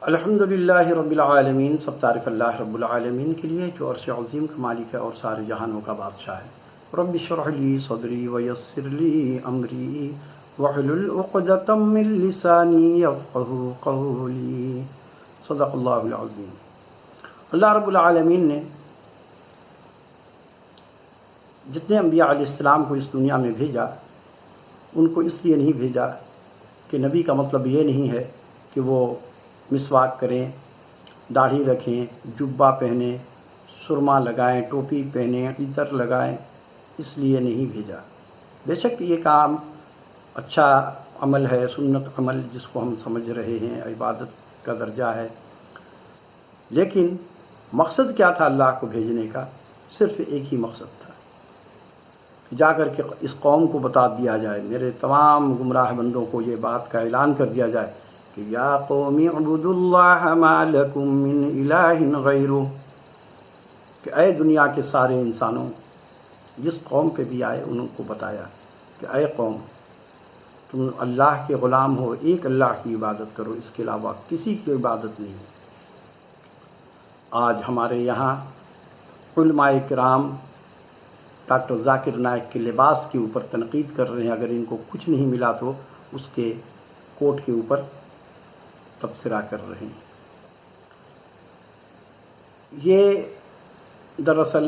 الحمدللہ رب العالمین، سب تعریف اللہ رب العالمین کے لیے جو عرش عظیم کا مالک ہے اور سارے جہانوں کا بادشاہ ہے۔ رب اشرح لی صدری ویسر لی امری واحلل عقدۃ من لسانی یفقہوا قولی۔ صدق اللہ العظیم۔ اللہ رب العالمین نے جتنے انبیاء علیہ السلام کو اس دنیا میں بھیجا، ان کو اس لیے نہیں بھیجا کہ نبی کا مطلب یہ نہیں ہے کہ وہ مسواک کریں، داڑھی رکھیں، جبہ پہنیں، سرما لگائیں، ٹوپی پہنیں، عطر لگائیں، اس لیے نہیں بھیجا۔ بے شک یہ کام اچھا عمل ہے، سنت عمل جس کو ہم سمجھ رہے ہیں، عبادت کا درجہ ہے، لیکن مقصد کیا تھا اللہ کو بھیجنے کا؟ صرف ایک ہی مقصد تھا کہ جا کر کے اس قوم کو بتا دیا جائے، میرے تمام گمراہ بندوں کو یہ بات کا اعلان کر دیا جائے کہ یا قوم اعبدوا اللہ ما لکم من الہ غیرہ، کہ اے دنیا کے سارے انسانوں، جس قوم پہ بھی آئے ان کو بتایا کہ اے قوم، تم اللہ کے غلام ہو، ایک اللہ کی عبادت کرو، اس کے علاوہ کسی کی عبادت نہیں۔ آج ہمارے یہاں علماء کرام ڈاکٹر ذاکر نائک کے لباس کے اوپر تنقید کر رہے ہیں، اگر ان کو کچھ نہیں ملا تو اس کے کوٹ کے اوپر تبصرہ کر رہے ہیں۔ یہ دراصل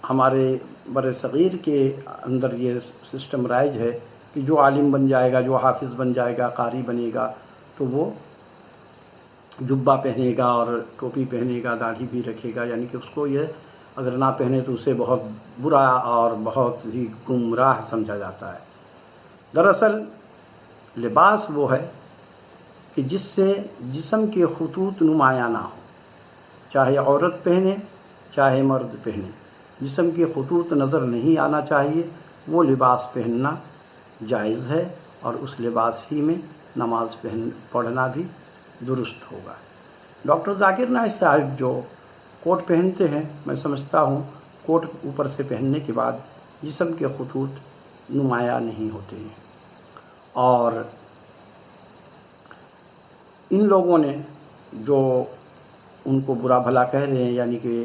ہمارے بر صغیر کے اندر یہ سسٹم رائج ہے کہ جو عالم بن جائے گا، جو حافظ بن جائے گا، قاری بنے گا، تو وہ جبہ پہنے گا اور ٹوپی پہنے گا، داڑھی بھی رکھے گا، یعنی کہ اس کو یہ اگر نہ پہنے تو اسے بہت برا اور بہت ہی گمراہ سمجھا جاتا ہے۔ دراصل لباس وہ ہے کہ جس سے جسم کے خطوط نمایاں نہ ہوں، چاہے عورت پہنے چاہے مرد پہنے، جسم کے خطوط نظر نہیں آنا چاہیے، وہ لباس پہننا جائز ہے، اور اس لباس ہی میں نماز پڑھنا بھی درست ہوگا۔ ڈاکٹر ذاکر نائک صاحب جو کوٹ پہنتے ہیں، میں سمجھتا ہوں کوٹ اوپر سے پہننے کے بعد جسم کے خطوط نمایاں نہیں ہوتے ہیں، اور ان لوگوں نے جو ان کو برا بھلا کہہ رہے ہیں، یعنی کہ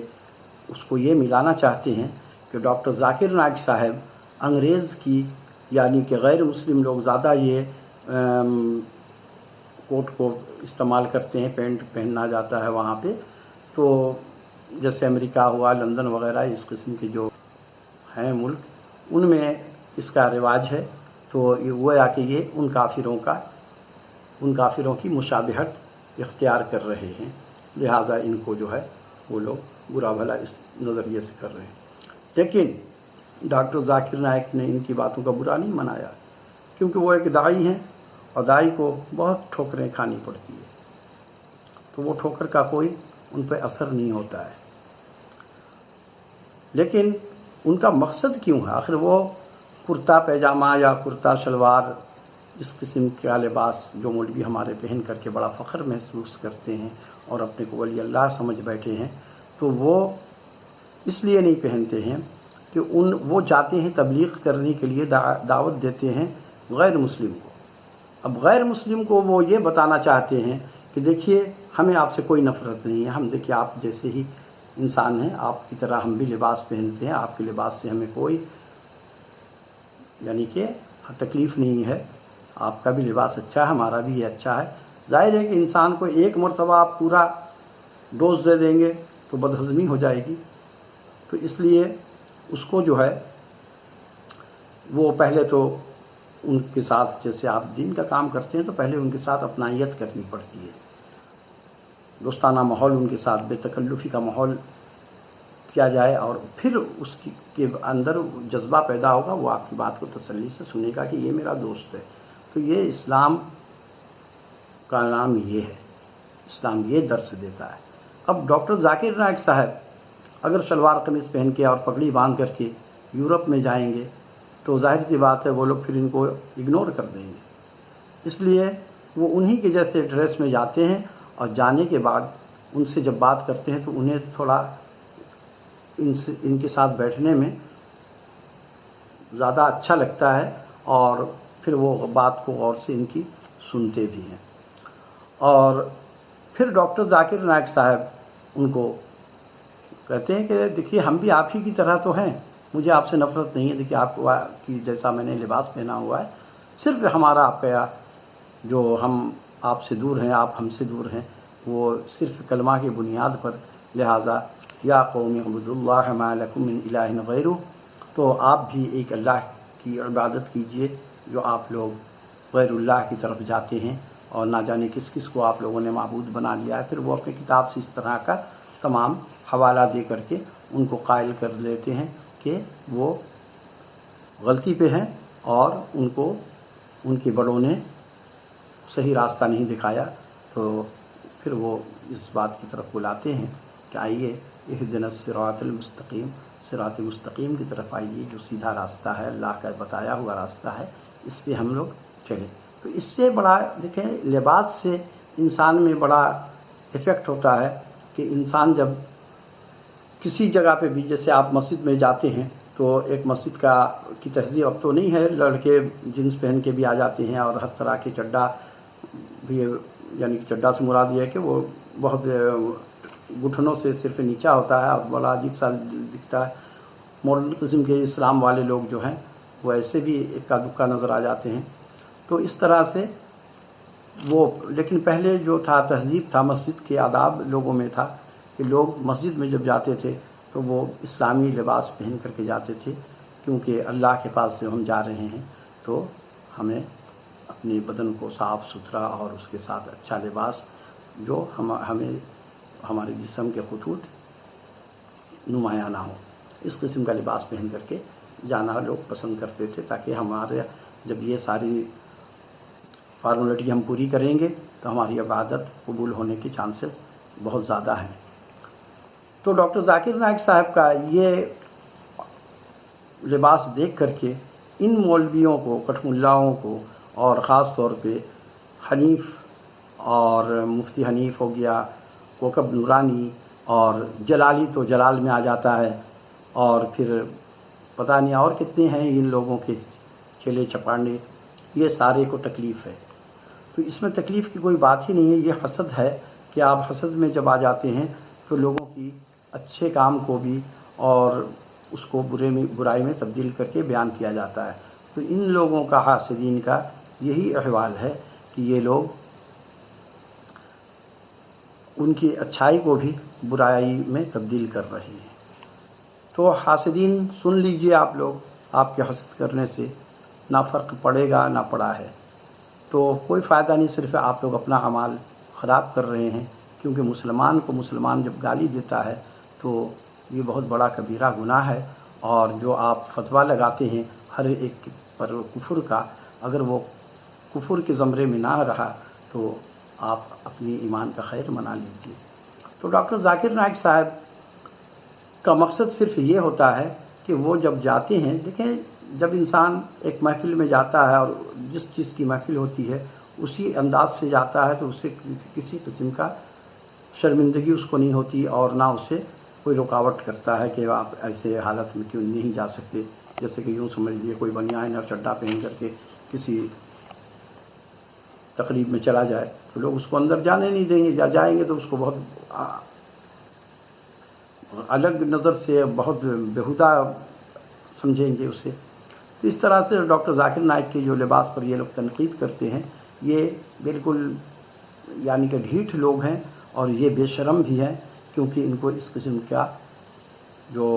اس کو یہ ملانا چاہتے ہیں کہ ڈاکٹر ذاکر نائک صاحب انگریز کی، یعنی کہ غیر مسلم لوگ زیادہ یہ کوٹ کو استعمال کرتے ہیں، پینٹ پہننا جاتا ہے وہاں پہ، تو جیسے امریکہ ہوا، لندن وغیرہ، اس قسم کے جو ہیں ملک، ان میں اس کا رواج ہے، تو گویا کہ یہ ان کافروں کی مشابہت اختیار کر رہے ہیں، لہٰذا ان کو جو ہے وہ لوگ برا بھلا اس نظریے سے کر رہے ہیں۔ لیکن ڈاکٹر ذاکر نائک نے ان کی باتوں کا برا نہیں منایا، کیونکہ وہ ایک داعی ہیں، اور داعی کو بہت ٹھوکریں کھانی پڑتی ہے، تو وہ ٹھوکر کا کوئی ان پہ اثر نہیں ہوتا ہے۔ لیکن ان کا مقصد کیوں ہے؟ آخر وہ کرتا پیجامہ یا کرتا شلوار، اس قسم کا لباس جو مولوی ہمارے پہن کر کے بڑا فخر محسوس کرتے ہیں اور اپنے کو ولی اللہ سمجھ بیٹھے ہیں، تو وہ اس لیے نہیں پہنتے ہیں کہ وہ جاتے ہیں تبلیغ کرنے کے لیے، دعوت دیتے ہیں غیر مسلم کو۔ اب غیر مسلم کو وہ یہ بتانا چاہتے ہیں کہ دیکھیے ہمیں آپ سے کوئی نفرت نہیں ہے، ہم دیکھیے آپ جیسے ہی انسان ہیں، آپ کی طرح ہم بھی لباس پہنتے ہیں، آپ کے لباس سے ہمیں کوئی یعنی کہ تکلیف نہیں ہے، آپ کا بھی لباس اچھا ہے، ہمارا بھی یہ اچھا ہے۔ ظاہر ہے کہ انسان کو ایک مرتبہ آپ پورا ڈوز دے دیں گے تو بدہضمی ہو جائے گی، تو اس لیے اس کو جو ہے وہ پہلے تو ان کے ساتھ، جیسے آپ دین کا کام کرتے ہیں تو پہلے ان کے ساتھ اپنائیت کرنی پڑتی ہے، دوستانہ ماحول ان کے ساتھ، بے تکلفی کا ماحول کیا جائے، اور پھر اس کے اندر جذبہ پیدا ہوگا، وہ آپ کی بات کو تسلی سے سنے گا کہ یہ میرا دوست ہے۔ تو یہ اسلام کا نام یہ ہے، اسلام یہ درس دیتا ہے۔ اب ڈاکٹر ذاکر نائک صاحب اگر شلوار قمیض پہن کے اور پگڑی باندھ کر کے یورپ میں جائیں گے تو ظاہر سی بات ہے وہ لوگ پھر ان کو اگنور کر دیں گے، اس لیے وہ انہی کے جیسے ڈریس میں جاتے ہیں، اور جانے کے بعد ان سے جب بات کرتے ہیں تو انہیں تھوڑا ان کے ساتھ بیٹھنے میں زیادہ اچھا لگتا ہے، اور پھر وہ بات کو غور سے ان کی سنتے بھی ہیں۔ اور پھر ڈاکٹر ذاکر نائک صاحب ان کو کہتے ہیں کہ دیکھیے ہم بھی آپ ہی کی طرح تو ہیں، مجھے آپ سے نفرت نہیں ہے، دیکھیے آپ کی جیسا میں نے لباس پہنا ہوا ہے، صرف ہمارا آپ کا جو ہم آپ سے دور ہیں، آپ ہم سے دور ہیں، وہ صرف کلمہ کی بنیاد پر، لہٰذا یا قوم اعبدوا اللہ ما لکم من الہ غیرہ، تو آپ بھی ایک اللہ کی عبادت کیجئے جو آپ لوگ غیر اللہ کی طرف جاتے ہیں اور نہ جانے کس کس کو آپ لوگوں نے معبود بنا لیا ہے۔ پھر وہ اپنی کتاب سے اس طرح کا تمام حوالہ دے کر کے ان کو قائل کر لیتے ہیں کہ وہ غلطی پہ ہیں اور ان کو ان کے بڑوں نے صحیح راستہ نہیں دکھایا، تو پھر وہ اس بات کی طرف بلاتے ہیں کہ آئیے اہدنا الصراط المستقیم، صراط مستقیم کی طرف آئیے، جو سیدھا راستہ ہے، اللہ کا بتایا ہوا راستہ ہے، اس پہ ہم لوگ چلیں۔ تو اس سے بڑا دیکھیں لباس سے انسان میں بڑا افیکٹ ہوتا ہے کہ انسان جب کسی جگہ پہ بھی، جیسے آپ مسجد میں جاتے ہیں تو ایک مسجد کی تہذیب اب تو نہیں ہے، لڑکے جینس پہن کے بھی آ جاتے ہیں اور ہر طرح کے چڈا بھی، یعنی کہ چڈا سے مراد یہ ہے کہ وہ بہت گھٹنوں سے صرف نیچا ہوتا ہے اور بڑا عجیب سا دکھتا ہے۔ ماڈرن قسم کے اسلام والے لوگ جو ہیں وہ ایسے بھی اکا دکا نظر آ جاتے ہیں۔ تو اس طرح سے وہ، لیکن پہلے جو تھا تہذیب تھا، مسجد کے آداب لوگوں میں تھا کہ لوگ مسجد میں جب جاتے تھے تو وہ اسلامی لباس پہن کر کے جاتے تھے، کیونکہ اللہ کے پاس سے ہم جا رہے ہیں تو ہمیں اپنے بدن کو صاف ستھرا اور اس کے ساتھ اچھا لباس جو ہمیں ہمارے جسم کے خطوط نمایاں نہ ہو، اس قسم کا لباس پہن کر کے جانا لوگ پسند کرتے تھے، تاکہ ہمارے جب یہ ساری فارمیلٹی ہم پوری کریں گے تو ہماری عبادت قبول ہونے کے چانسز بہت زیادہ ہیں۔ تو ڈاکٹر ذاکر نائک صاحب کا یہ لباس دیکھ کر کے ان مولویوں کو، کٹھ ملاؤں کو، اور خاص طور پہ حنیف اور مفتی حنیف ہو گیا، کوکب نورانی اور جلالی تو جلال میں آ جاتا ہے، اور پھر پتہ نہیں اور کتنے ہیں ان لوگوں کے چیلے چپانے، یہ سارے کو تکلیف ہے۔ تو اس میں تکلیف کی کوئی بات ہی نہیں ہے، یہ حسد ہے کہ آپ حسد میں جب آ جاتے ہیں تو لوگوں کی اچھے کام کو بھی اور اس کو برائی میں تبدیل کر کے بیان کیا جاتا ہے۔ تو ان لوگوں کا، حاسدین کا یہی احوال ہے کہ یہ لوگ ان کی اچھائی کو بھی برائی میں تبدیل کر رہے ہیں۔ تو حاسدین سن لیجئے آپ لوگ، آپ کے حسد کرنے سے نہ فرق پڑے گا نہ پڑا ہے، تو کوئی فائدہ نہیں، صرف آپ لوگ اپنا اعمال خراب کر رہے ہیں، کیونکہ مسلمان کو مسلمان جب گالی دیتا ہے تو یہ بہت بڑا کبیرہ گناہ ہے، اور جو آپ فتویٰ لگاتے ہیں ہر ایک پر کفر کا، اگر وہ کفر کے زمرے میں نہ رہا تو آپ اپنی ایمان کا خیر منا لیجیے۔ تو ڈاکٹر ذاکر نائک صاحب کا مقصد صرف یہ ہوتا ہے کہ وہ جب جاتے ہیں، دیکھیں جب انسان ایک محفل میں جاتا ہے اور جس چیز کی محفل ہوتی ہے اسی انداز سے جاتا ہے تو اسے کسی قسم کا شرمندگی اس کو نہیں ہوتی، اور نہ اسے کوئی رکاوٹ کرتا ہے کہ آپ ایسے حالت میں کیوں نہیں جا سکتے۔ جیسے کہ یوں سمجھ لیجیے کوئی بنیان اور چڈا پہن کر کے کسی تقریب میں چلا جائے تو لوگ اس کو اندر جانے نہیں دیں گے، یا جائیں گے تو اس کو بہت الگ نظر سے، بہت بیہودہ سمجھیں گے اسے۔ تو اس طرح سے ڈاکٹر ذاکر نائک کے جو لباس پر یہ لوگ تنقید کرتے ہیں، یہ بالکل یعنی کہ ڈھیٹ لوگ ہیں، اور یہ بے شرم بھی ہیں، کیونکہ ان کو اس قسم کا جو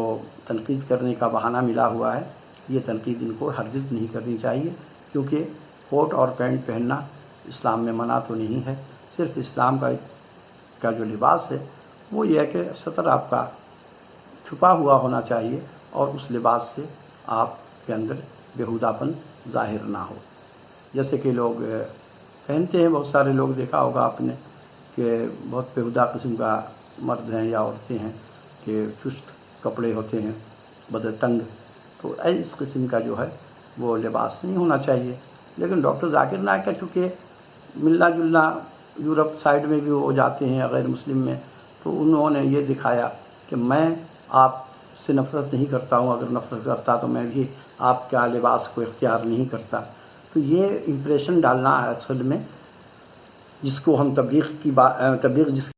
تنقید کرنے کا بہانہ ملا ہوا ہے، یہ تنقید ان کو ہرگز نہیں کرنی چاہیے، کیونکہ کوٹ اور پینٹ پہننا اسلام میں منع تو نہیں ہے۔ صرف اسلام کا جو لباس ہے وہ یہ ہے کہ سطر آپ کا چھپا ہوا ہونا چاہیے، اور اس لباس سے آپ کے اندر بیہودہ پن ظاہر نہ ہو۔ جیسے کہ لوگ پہنتے ہیں، بہت سارے لوگ دیکھا ہوگا آپ نے کہ بہت بیہودہ قسم کا مرد ہیں یا عورتیں ہیں کہ چست کپڑے ہوتے ہیں، بدن تنگ، تو اس قسم کا جو ہے وہ لباس نہیں ہونا چاہیے۔ لیکن ڈاکٹر ذاکر نائک کا چونکہ ملنا جلنا یورپ سائڈ میں بھی وہ جاتے ہیں غیر مسلم میں، تو انہوں نے یہ دکھایا کہ میں آپ سے نفرت نہیں کرتا ہوں، اگر نفرت کرتا تو میں بھی آپ کا لباس کو اختیار نہیں کرتا۔ تو یہ امپریشن ڈالنا اصل میں جس کو ہم تبلیغ